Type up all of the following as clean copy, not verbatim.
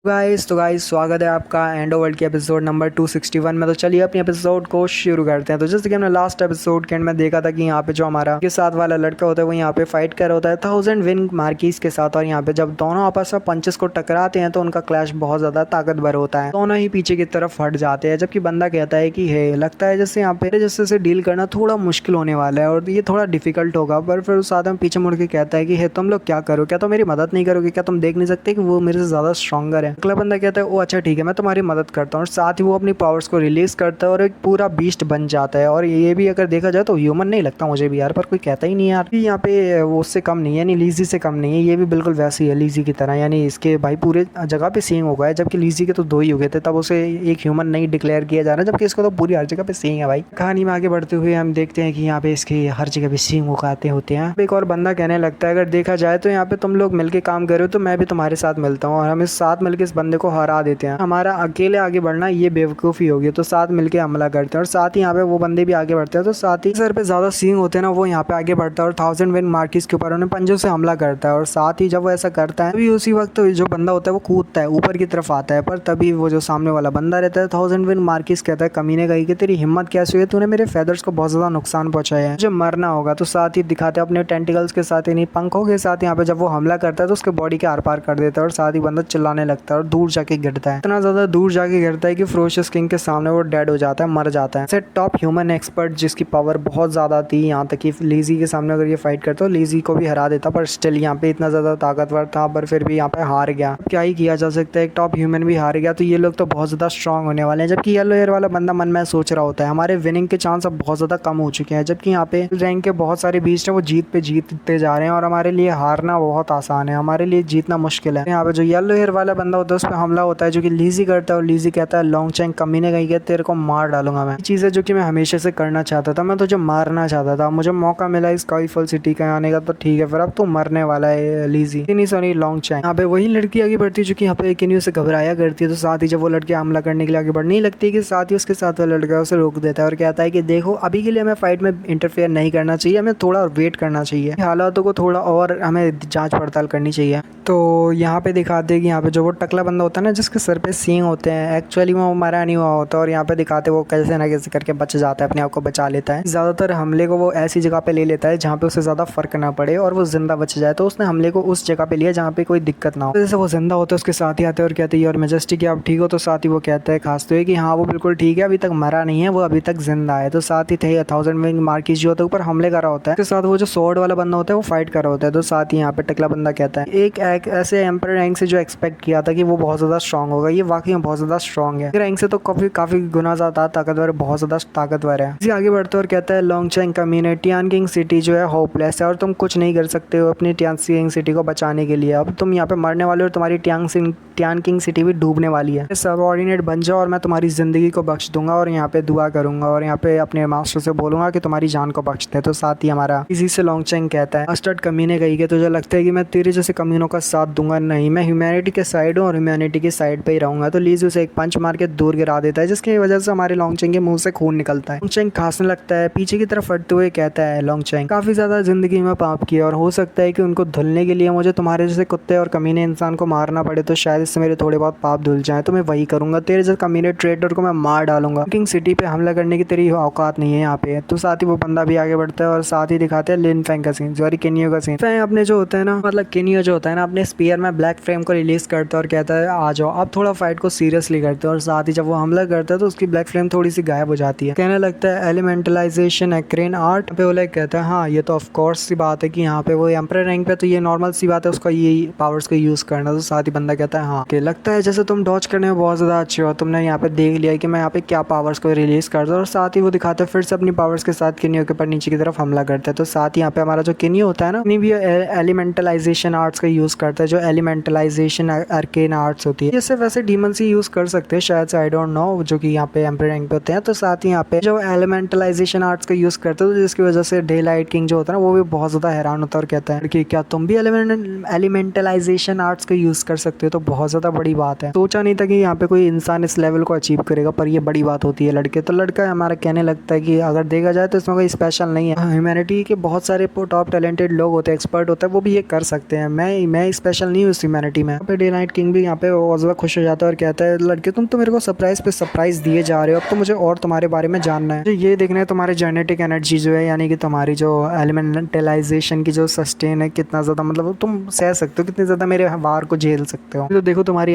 तो गाइस स्वागत है आपका एंडो वर्ल्ड के एपिसोड नंबर 261 में। तो चलिए अपने एपिसोड को शुरू करते हैं। तो जैसे कि हमने लास्ट एपिसोड के एंड में देखा था कि यहाँ पे जो हमारा के साथ वाला लड़का होता है वो यहाँ पे फाइट कर रहा होता है 1000 विन मार्कीज के साथ। और यहाँ पे जब दोनों आपस में पंचेस को टकराते हैं तो उनका क्लैश बहुत ज्यादा ताकतवर होता है। दोनों ही पीछे की तरफ हट जाते हैं, जबकि बंदा कहता है कि हे लगता है जैसे यहाँ पे जैसे से डील करना थोड़ा मुश्किल होने वाला है और ये थोड़ा डिफिकल्ट होगा। पर फिर उस आदमी पीछे मुड़ के कहता है कि हे तुम लोग क्या करो, क्या तुम मेरी मदद नहीं करोगे, क्या तुम देख नहीं सकते कि वो मेरे से ज्यादा स्ट्रॉन्गर है। अगला बंदा कहता है ओ अच्छा ठीक है, मैं तुम्हारी मदद करता हूँ। और साथ ही वो अपनी पावर्स को रिलीज करता है और एक पूरा बीस्ट बन जाता है। और ये भी अगर देखा जाए तो ह्यूमन नहीं लगता मुझे भी यार, पर कोई कहता ही नहीं यार। यहाँ पे वो उससे कम नहीं है, यानी लीजी से कम नहीं है। ये भी बिल्कुल वैसी है लीजी की तरह, यानी इसके भाई पूरे जगह पे सींग हो गए, जबकि लीजी के तो दो ही हो गए थे। तब उसे एक ह्यूमन नहीं डिक्लेयर किया जा रहा, जबकि इसको तो पूरी हर जगह पे सींग है भाई। कहानी में आगे बढ़ते हुए हम देखते हैं कि यहाँ पे इसके हर जगह पे सींग उगाते होते हैं। एक और बंदा कहने लगता है अगर देखा जाए तो यहाँ पे तुम लोग मिलके काम कर रहे हो तो मैं भी तुम्हारे साथ मिलता हूँ और हम इस साथ मिलकर इस बंदे को हरा देते हैं। हमारा अकेले आगे बढ़ना ये बेवकूफ़ी होगी, तो साथ मिलके हमला करते हैं। और साथ ही यहाँ पे वो बंदे भी आगे बढ़ते हैं, तो साथ ही सर पे ज़्यादा सींग होते हैं ना, वो यहाँ पे आगे बढ़ता है और 1000 विन मार्किस के ऊपर उन्हें पंजों से हमला करता है। और साथ ही जब वो ऐसा करता है तभी उसी वक्त जो बंदा होता है वो कूदता है, ऊपर की तरफ आता है। पर तभी वो जो सामने वाला बंदा रहता है 1000 विन मार्किस कहता है कमीने गई कि तेरी हिम्मत कैसे हुई, तूने मेरे फेदर्स को बहुत ज़्यादा नुकसान पहुंचाया है, मुझे मरना होगा। तो साथ ही दिखाते हैं अपने टेंटिकल्स के साथ, यानी पंखों के साथ यहाँ पे जब वो हमला करता है तो उसके बॉडी के आर पार कर देता है। और साथ ही बंदा चिल्लाने लगता है और दूर जाके गिरता है, इतना ज़्यादा दूर जाके गिरता है कि फ्रोशियस किंग के सामने वो डेड हो जाता है, मर जाता है। से टॉप ह्यूमन एक्सपर्ट जिसकी पावर बहुत ज़्यादा थी, यहाँ तक कि लीजी के सामने अगर ये फाइट करता तो लीजी को भी हरा देता, पर स्टिल यहाँ पे इतना ज़्यादा ताकतवर था पर फिर भी यहाँ पे हार गया। क्या ही किया जा सकता है, एक टॉप ह्यूमन भी हार गया, तो ये लोग तो बहुत ज़्यादा स्ट्रॉन्ग होने वाले हैं। जबकि येलो हेयर वाला बंदा मन में सोच रहा होता है हमारे विनिंग के चांस अब बहुत ज़्यादा कम हो चुके हैं, जबकि यहाँ पे रैंक के बहुत सारे बीस्ट हैं वो जीत पे जीतते जा रहे हैं और हमारे लिए हारना बहुत आसान है, हमारे लिए जीतना मुश्किल है। यहाँ पे जो येलो हेयर वाला बंदा होता है उस पर हमला होता है जो कि लीजी करता है और लीजी कहता है लॉन्ग चैंग कमीने गई, तेरे को मार डालूंगा मैं। चीज़ है जो कि मैं हमेशा से करना चाहता था, मैं तुझे मारना चाहता था, मुझे मौका मिला इस स्काईफॉल सिटी का आने का, तो ठीक है फिर अब तू मरने वाला है लीजी। नहीं सॉरी लॉन्ग चैंग। यहाँ पे वही लड़की आगे बढ़ती है जो कि यहाँ पे किन्यू से घबराया करती है। तो साथ ही जब वो लड़की हमला करने के लिए आगे बढ़ने लगती है कि साथ ही उसके साथ वाला लड़का उसे रोक देता है और कहता है कि देखो अभी के लिए हमें फाइट में इंटरफेयर नहीं करना चाहिए, हमें थोड़ा वेट करना चाहिए, हालातों को थोड़ा और हमें जांच पड़ताल करनी चाहिए। तो यहाँ पे दिखाते हैं कि यहाँ पे जो वो टकला बंदा होता है ना जिसके सर पे सींग होते हैं, एक्चुअली वो मरा नहीं हुआ होता और यहाँ पे दिखाते वो कैसे ना कैसे करके बच जाता है, अपने आप को बचा लेता है। ज़्यादातर हमले को वो ऐसी जगह पे ले लेता है जहाँ पे उसे ज़्यादा फर्क ना पड़े और वो जिंदा बच जाए, तो उसने हमले को उस जगह पे लिया जहाँ पे कोई दिक्कत ना हो। जैसे वो जिंदा होता है उसके साथ ही आते हैं और कहते हैं और मेजेस्टी कि आप ठीक हो, तो साथ ही वो कहता है खासते हुए कि हाँ वो बिल्कुल ठीक है, अभी तक मरा नहीं है, वो अभी तक जिंदा है। तो साथ ही थे 1000 मार्किस जो होता है ऊपर हमले कर रहा होता है, उसके साथ वो जो स्वॉर्ड वाला बंदा होता है वो फाइट कर रहा होता है। तो साथ ही यहाँ पे टकला बंदा कहता है एक ऐसे एम्पर रैंक से जो एक्सपेक्ट किया था कि वो बहुत ज़्यादा स्ट्रॉन्ग होगा, ये वाकई में बहुत ज़्यादा स्ट्रॉन्ग है, रैंक से तो काफ़ी गुना ज़्यादा ताकतवर, बहुत ज़्यादा ताकतवर है। इसी आगे बढ़ते और कहता है लॉन्ग चैंग कमीने टियान किंग सिटी जो है होपलेस है और तुम कुछ नहीं कर सकते हो अपनी टियान किंग सिटी को बचाने के लिए, अब तुम यहाँ पे मरने वाले हो और तुम्हारी टियान किंग सिटी भी डूबने वाली है, सबऑर्डिनेट बन जाओ और मैं तुम्हारी ज़िंदगी को बख्श दूंगा और यहाँ पे दुआ करूंगा और यहाँ पे अपने मास्टर से बोलूंगा कि तुम्हारी जान को बख्श दे। तो साथ ही हमारा इसी से लॉन्ग चैंग कहता है अस्टर्ड कमीने गई के तुझे लगता है कि मैं तेरे जैसे कमीनों का साथ दूंगा, नहीं मैं ह्यूमैनिटी के साइड हूँ और ह्यूमैनिटी की साइड पे ही रहूंगा। तो लीज उसे एक पंच मार के दूर गिरा देता है जिसकी वजह से हमारे लॉन्ग चैंग के मुंह से खून निकलता है। लॉन्ग चैंग खांसने लगता है, पीछे की तरफ हटते हुए कहता है लॉन्ग चैंग काफी ज्यादा जिंदगी में पाप किया और हो सकता है कि उनको धुलने के लिए मुझे तुम्हारे जैसे कुत्ते और कमीने इंसान को मारना पड़े, तो शायद इससे मेरे थोड़े बहुत पाप धुल जाए, तो मैं वही करूंगा, तेरे जैसे कमीने ट्रेडर को मैं मार डालूंगा, किंग सिटी पे हमला करने की तेरी औकात नहीं है यहाँ पे। तो साथ ही वो बंदा भी आगे बढ़ता है और साथ ही दिखाते हैं लिन फैंग का सीन, सॉरी केनियो का सीन। फैंग अपने जो होता है ना, मतलब केनियो जो होता है ना, अपने स्पीयर में ब्लैक फ्लेम को रिलीज करता है और कहता है आ जाओ अब थोड़ा फाइट को सीरियसली करते हैं। और साथ ही जब वो हमला करता है तो उसकी ब्लैक फ्लेम थोड़ी सी गायब हो जाती है, कहने लगता है एलिमेंटलाइजेशन एक्रेन आर्ट पे। वो लाइक कहता है हाँ ये तो ऑफ कोर्स सी बात है कि यहाँ पे वो एम्परर रैंक पे तो ये नॉर्मल सी बात है उसका ये पावर्स को यूज करना। तो साथ ही बंदा कहता है हाँ कि लगता है जैसे तुम डॉज करने में बहुत ज्यादा अच्छे हो, तुमने यहाँ पे देख लिया कि मैं यहाँ पे क्या पावर्स को रिलीज करता हूँ। और साथ ही वो दिखाता है फिर से अपनी पावर्स के साथ किनियो के ऊपर नीचे की तरफ हमला करता है। तो साथ ही यहाँ पे हमारा जो किनियो होता है ना, भी एलिमेंटलाइजेशन आर्ट्स का यूज करता है, जो एलिमेंटलाइजेशन आर्केन आर्ट्स होती है, इससे वैसे डीमंस ही यूज कर सकते हैं शायद से, आई डोंट नो, जो कि यहाँ पे एम्पर रैंक पे होते हैं। तो साथ ही यहाँ पे जो एलिमेंटलाइजेशन आर्ट्स का यूज करते हैं, तो जिसकी वजह से डे लाइट किंग जो होता है ना वो भी बहुत ज्यादा हैरान होता है और कहता है कि क्या तुम भी एलिमेंटलाइजेशन आर्ट्स का यूज कर सकते हो, तो बहुत ज्यादा बड़ी बात है, सोचा नहीं था कि यहाँ पे कोई इंसान इस लेवल को अचीव करेगा, पर ये बड़ी बात होती है लड़के। तो लड़का हमारा कहने लगता है कि अगर देखा जाए तो इसमें कोई स्पेशल नहीं है, ह्यूमैनिटी के बहुत सारे टॉप टैलेंटेड लोग होते हैं, एक्सपर्ट होते हैं, वो भी ये कर सकते हैं, मैं स्पेशल नहीं हूँ इस ह्यूमैनिटी में। डे नाइट किंग किंग भी यहाँ पे बहुत ज़्यादा खुश हो जाता है और कहता है लड़के तुम तो मेरे को सरप्राइज पे सरप्राइज दिए जा रहे हो, अब तो मुझे और तुम्हारे बारे में जानना है। ये देखना है तुम्हारे जेनेटिक एनर्जी जो है, यानी कि तुम्हारी जो एलिमेंटलाइजेशन की जो सस्टेन है कितना ज़्यादा, मतलब तुम सह सकते हो, कितनी ज़्यादा मेरे वार को झेल सकते हो। तो देखो तुम्हारी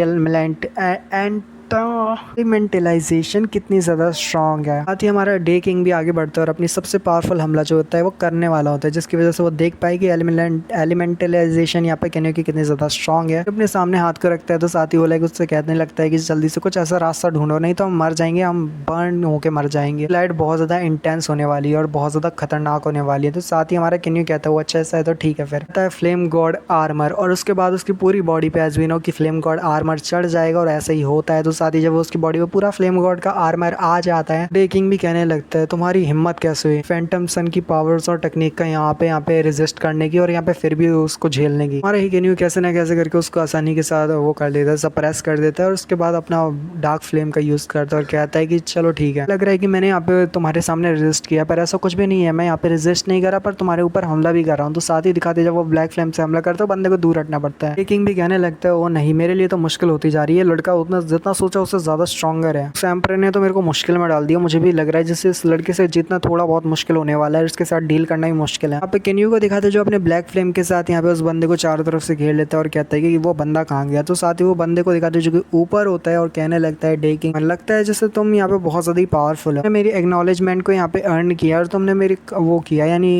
एलिमेंटलाइजेशन कितनी ज़्यादा स्ट्रॉन्ग है। साथ ही हमारा डे किंग भी आगे बढ़ता है और अपनी सबसे पावरफुल हमला जो होता है वो करने वाला होता है, जिसकी वजह से वो देख पाए कि एलिमेंटलाइजेशन यहाँ पे कहने की कितनी ज़्यादा स्ट्रॉन्ग है। अपने सामने हाथ को रखता है तो साथ ही वो उससे कहने लगता है कि जल्दी से कुछ ऐसा रास्ता ढूंढो, नहीं तो हम मर जाएंगे, हम बर्न होके मर जाएंगे। लाइट बहुत ज़्यादा इंटेंस होने वाली है और बहुत ज़्यादा खतरनाक होने वाली है। तो साथ ही हमारा किन्यू कहता है वो अच्छा ऐसा है तो ठीक है। फिर कहता है फ्लेम गॉड आर्मर, और उसके बाद उसकी पूरी बॉडी पे एज वी नो कि फ्लेम गॉड आर्मर चढ़ जाएगा और ऐसा ही होता है। तो साथ ही जब उसकी बॉडी पे पूरा फ्लेम गॉड का आर्मर आ जाता है, डे किंग भी कहने लगता है तुम्हारी हिम्मत कैसे हुई फैंटम सन की पावर्स और टेक्निक का यहाँ पे रेजिस्ट करने की और यहाँ पे फिर भी उसको झेलने की। हमारा ही किन्यू कैसे ना कैसे करके उसको आसानी के साथ वो कर देता है, सप्रेस कर देता है और उसके बाद अपना डार्क फ्लेम का यूज करता है और कहता है कि चलो ठीक है, लग रहा है कि मैंने यहाँ पे तुम्हारे सामने रेजिस्ट किया, पर ऐसा कुछ भी नहीं है, मैं यहाँ पे रेजिस्ट नहीं करा पर तुम्हारे ऊपर हमला भी कर रहा हूँ। तो साथ ही दिखाते जब वो ब्लैक फ्लेम से हमला करता है बंदे को दूर हटना पड़ता है। किंग भी कहने लगता है वो नहीं, मेरे लिए तो मुश्किल होती जा रही है, लड़का उतना जितना सोचा उससे ज्यादा स्ट्रॉन्गर है, एम्परर ने तो मेरे को मुश्किल में डाल दिया, मुझे भी लग रहा है जैसे इस लड़के से जीतना थोड़ा बहुत मुश्किल होने वाला है, इसके साथ डील करना भी मुश्किल है। यहाँ पे केन्यू को दिखाते जो अपने ब्लैक फ्लेम के साथ यहाँ पे उस बंदे को चारों तरफ से घेर लेता है और कहता है कि वो बंदा कहाँ गया। तो साथ ही वो बंदे को दिखाते जो कि ऊपर होता है और कहने लगता है डे किंग, लगता है जैसे तुम यहाँ पे बहुत ज्यादा पावरफुल है, मेरी एक्नॉलेजमेंट को यहाँ पे अर्न किया और तुमने मेरी वो किया, यानी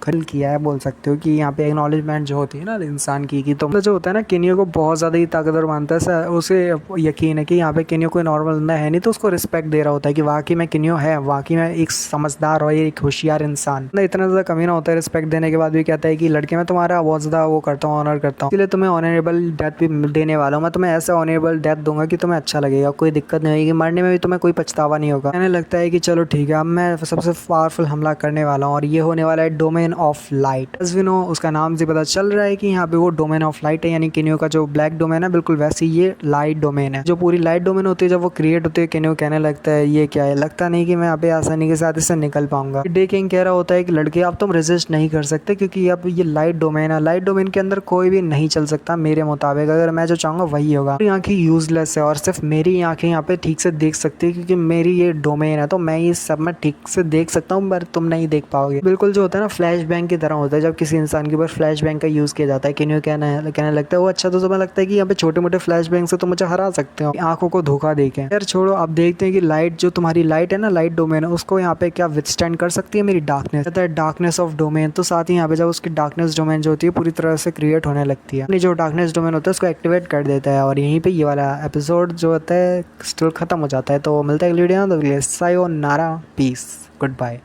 खरीद किया है, बोल सकते हो कि यहाँ पे एक्नॉलेजमेंट जो होती है ना इंसान की, कि तुम जो होता है ना केन्यू को बहुत ज्यादा ही ताकतवर मानता है, उसे यकीन है कि यहाँ पे केन्यू कोई नॉर्मल बंदा है नहीं, तो उसको रिस्पेक्ट दे रहा होता है कि वाकई में किन्यू है, वाकई में एक समझदार और एक होशियार इंसान। इतना ज़्यादा कमीना होता है रिस्पेक्ट देने के बाद भी कहता है कि लड़के मैं तुम्हारा बहुत ज़्यादा वो करता हूँ, ऑनर करता हूँ, इसलिए तुम्हें ऑनरेबल डेथ भी देने वाला हूँ, मैं तुम्हें ऐसा ऑनरेबल डेथ दूंगा कि तुम्हें अच्छा लगेगा, कोई दिक्कत नहीं होगी, मरने में भी तुम्हें कोई पछतावा नहीं होगा। कहने लगता है कि चलो ठीक है, अब मैं सबसे पावरफुल हमला करने वाला हूँ और ये होने वाला है domain of light. As we know उसका नाम से पता चल रहा है कि यहाँ पे वो डोमेन ऑफ लाइट है, यानी किन्यू का जो ब्लैक डोमेन है बिल्कुल वैसे ये लाइट डोमेन है। जो पूरी लाइट डोमेन होती है जब वो क्रिएट होती है, किन्यू कहने लगता है ये क्या है, लगता नहीं कि मैं यहाँ पे आसानी के साथ इससे निकल पाऊंगा। डे किंग कह रहा होता है कि लड़के अब तुम रेजिस्ट नहीं कर सकते क्योंकि अब ये लाइट डोमेन है, लाइट डोमेन के अंदर कोई भी नहीं चल सकता मेरे मुताबिक, अगर मैं जो चाहूंगा वही होगा। मेरी आंखें यूजलेस है और सिर्फ मेरी आंखें यहाँ पे ठीक से देख सकती है क्योंकि मेरी ये डोमेन है, तो मैं ये सब में ठीक से देख सकता हूँ पर तुम नहीं देख पाओगे। बिल्कुल जो होता है ना फ्लैश बैंक की तरह होता है, जब किसी इंसान के ऊपर फ्लैश बैंक का यूज किया जाता है। किन्यू कहने लगता है वो अच्छा, तो तुम्हें लगता है कि यहाँ पे छोटे मोटे फ्लैश बैंक से तो मुझे हरा सकते हो आंखों को धोखा देके। यार छोड़ो, अब देखते हैं कि लाइट जो तुम्हारी लाइट है ना, लाइट डोमेन है, उसको यहाँ पे क्या विथस्टैंड कर सकती है मेरी डार्कनेस, कहता है डार्कनेस ऑफ डोमेन। तो साथ ही यहाँ पे जब उसकी डार्कनेस डोमेन जो होती है पूरी तरह से क्रिएट होने लगती है, अपनी जो डार्कनेस डोमेन होता है उसको एक्टिवेट कर देता है और यहीं पे ये वाला एपिसोड जो होता है स्टिल खत्म हो जाता है। तो मिलता है अगली वीडियो में, तो सायोनारा, पीस, गुड बाय।